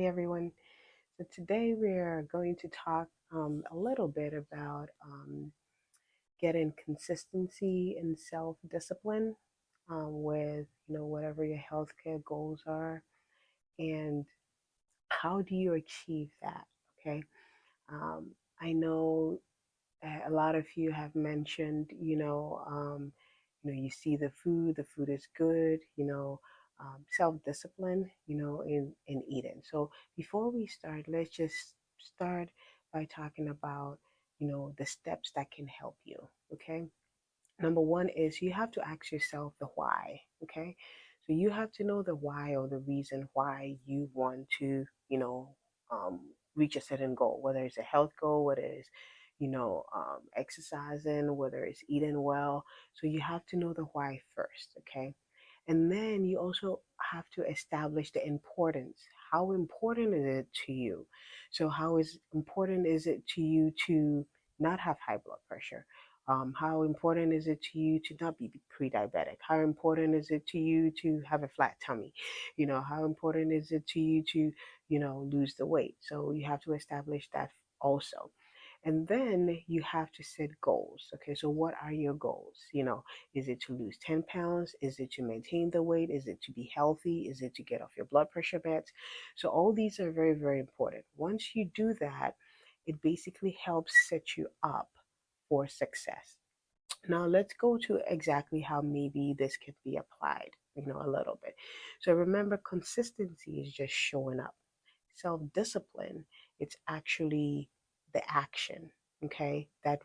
everyone. So today we are going to talk a little bit about getting consistency and self-discipline with whatever your healthcare goals are, and how do you achieve that? Okay, um, I know a lot of you have mentioned, you see the food is good, self-discipline, in eating. So before we start, let's just start by talking about, the steps that can help you. Okay. Number one is you have to ask yourself the why. Okay. So you have to know the why or the reason why you want to, reach a certain goal, whether it's a health goal, whether it's, exercising, whether it's eating well. So you have to know the why first. Okay. And then you also have to establish the importance. How important is it to you? So, how is important is it to you to not have high blood pressure? How important is it to you to not be pre-diabetic? How important is it to you to have a flat tummy? How important is it to you to, lose the weight? So you have to establish that also. And then you have to set goals. Okay, so what are your goals? Is it to lose 10 pounds? Is it to maintain the weight? Is it to be healthy? Is it to get off your blood pressure meds? So all these are very, very important. Once you do that, it basically helps set you up for success. Now let's go to exactly how maybe this could be applied, a little bit. So remember, consistency is just showing up. Self-discipline, it's actually the action, okay, that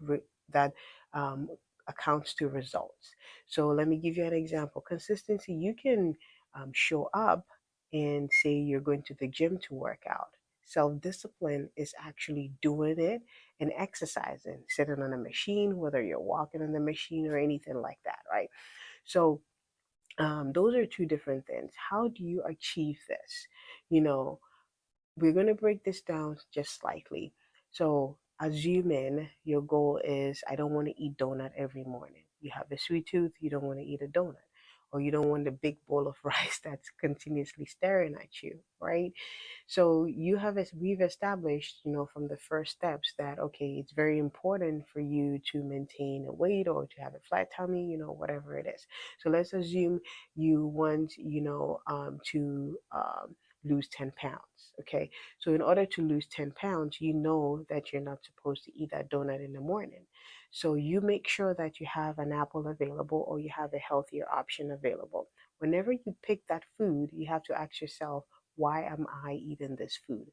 um, accounts to results. So let me give you an example. Consistency, you can show up and say you're going to the gym to work out. Self-discipline is actually doing it and exercising, sitting on a machine, whether you're walking on the machine or anything like that, right? So those are two different things. How do you achieve this? You know, we're going to break this down just slightly. So, assuming your goal is, I don't want to eat donut every morning. You have a sweet tooth, you don't want to eat a donut. Or you don't want a big bowl of rice that's continuously staring at you, right? So we've established, from the first steps that, okay, it's very important for you to maintain a weight or to have a flat tummy, whatever it is. So let's assume you want, to lose 10 pounds. Okay. So in order to lose 10 pounds, you know that you're not supposed to eat that donut in the morning. So you make sure that you have an apple available or you have a healthier option available. Whenever you pick that food, you have to ask yourself, why am I eating this food?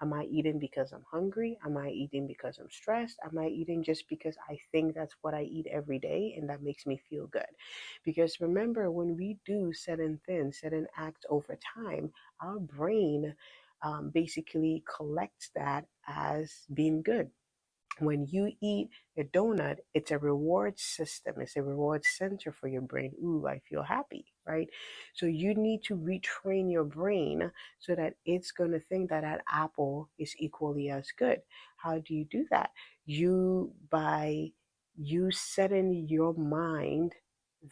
Am I eating because I'm hungry? Am I eating because I'm stressed? Am I eating just because I think that's what I eat every day and that makes me feel good? Because remember, when we do certain things, certain acts over time, our brain basically collects that as being good. When you eat a donut, it's a reward system, it's a reward center for your brain. Ooh, I feel happy, right? So you need to retrain your brain so that it's going to think that that apple is equally as good. How do you do that? By you setting your mind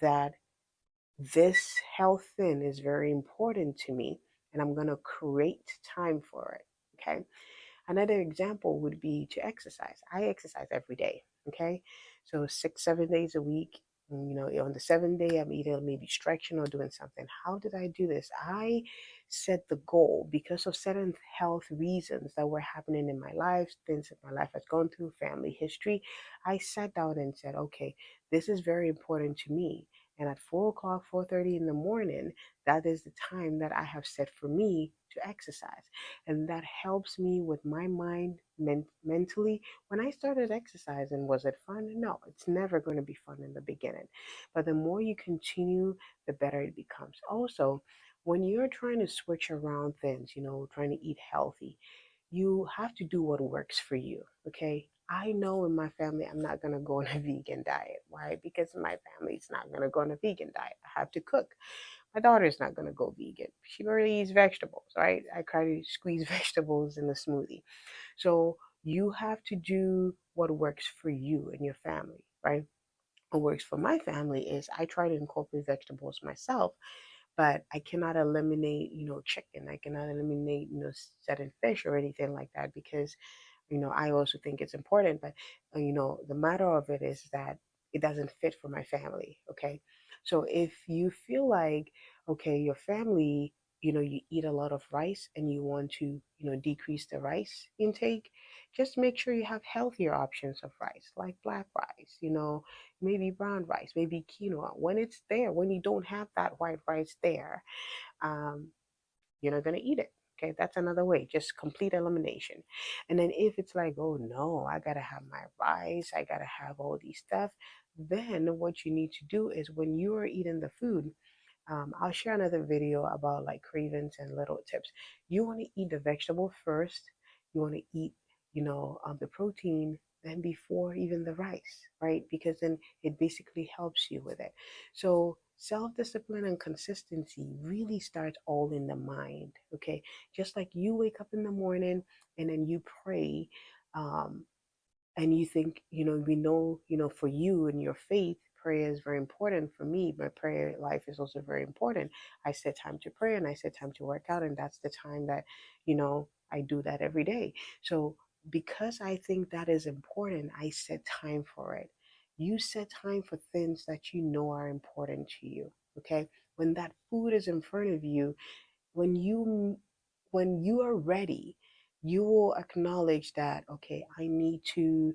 that this health thing is very important to me and I'm going to create time for it. Okay. Another example would be to exercise. I exercise every day. Okay. So 6, 7 days a week. On the seventh day, I'm either maybe stretching or doing something. How did I do this? I set the goal because of certain health reasons that were happening in my life, things that my life has gone through, family history. I sat down and said, okay, this is very important to me. And at 4 o'clock, 4:30 in the morning, that is the time that I have set for me to exercise. And that helps me with my mind mentally. When I started exercising, was it fun? No, it's never going to be fun in the beginning. But the more you continue, the better it becomes. Also, when you're trying to switch around things, trying to eat healthy, you have to do what works for you. Okay. I know in my family, I'm not going to go on a vegan diet. Why? Because my family is not going to go on a vegan diet. I have to cook. My daughter's not going to go vegan. She barely eats vegetables, right? I try to squeeze vegetables in the smoothie. So you have to do what works for you and your family, right? What works for my family is I try to incorporate vegetables myself, but I cannot eliminate, chicken. I cannot eliminate, certain fish or anything like that, because I also think it's important. But the matter of it is that it doesn't fit for my family. Okay, so if you feel like, okay, your family, you eat a lot of rice and you want to, decrease the rice intake, just make sure you have healthier options of rice, like black rice, maybe brown rice, maybe quinoa. When it's there, when you don't have that white rice there, um, you're not going to eat it. Okay, that's another way, just complete elimination. And then if it's like, oh no, I got to have my rice, I got to have all these stuff, then what you need to do is when you are eating the food, I'll share another video about like cravings and little tips. You want to eat the vegetable first. You want to eat, the protein, then before even the rice, right? Because then it basically helps you with it. So self-discipline and consistency really starts all in the mind. Okay, just like you wake up in the morning and then you pray. Um, and you think, we know, for you and your faith, prayer is very important. For me, my prayer life is also very important. I set time to pray and I set time to work out, and that's the time that, I do that every day. So because I think that is important, I set time for it. You set time for things that you know are important to you. Okay, when that food is in front of you, when you are ready, you will acknowledge that, okay, I need to,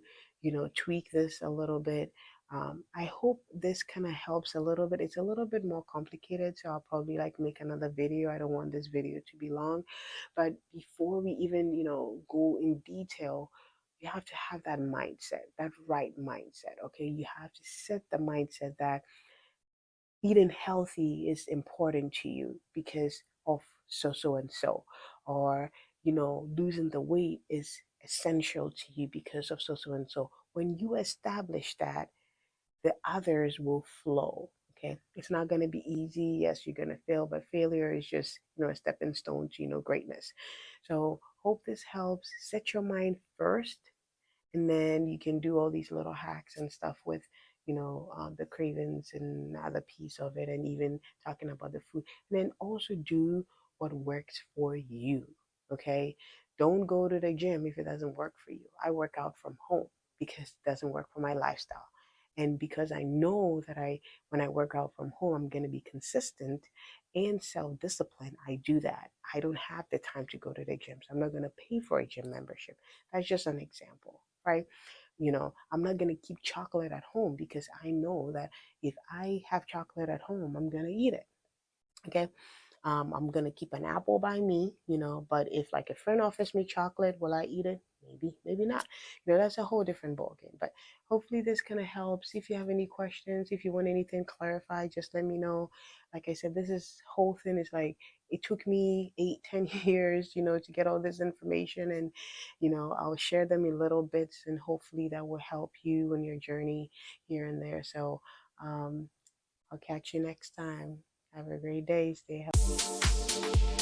tweak this a little bit. I hope this kind of helps a little bit. It's a little bit more complicated, so I'll probably like make another video. I don't want this video to be long, but before we even, go in detail, you have to have that mindset, that right mindset. Okay, you have to set the mindset that eating healthy is important to you because of so and so, or losing the weight is essential to you because of so and so. When you establish that, the others will flow. Okay, it's not going to be easy. Yes, you're going to fail, but failure is just, a stepping stone to, greatness. So hope this helps. Set your mind first, and then you can do all these little hacks and stuff with, the cravings and other piece of it, and even talking about the food. And then also do what works for you. Okay, don't go to the gym if it doesn't work for you. I work out from home because it doesn't work for my lifestyle, and because I know that when I work out from home, I'm going to be consistent and self-disciplined. I do that. I don't have the time to go to the gym, so I'm not going to pay for a gym membership. That's just an example, right? I'm not going to keep chocolate at home because I know that if I have chocolate at home, I'm going to eat it. Okay. I'm gonna keep an apple by me, but if like a friend offers me chocolate, will I eat it? Maybe, maybe not. That's a whole different ballgame. But hopefully this kind of helps. If you have any questions, if you want anything clarified, just let me know. Like I said, this whole thing is like, it took me 8, 10 years, to get all this information, and I'll share them in little bits, and hopefully that will help you in your journey here and there. So I'll catch you next time. Have a great day. Stay healthy.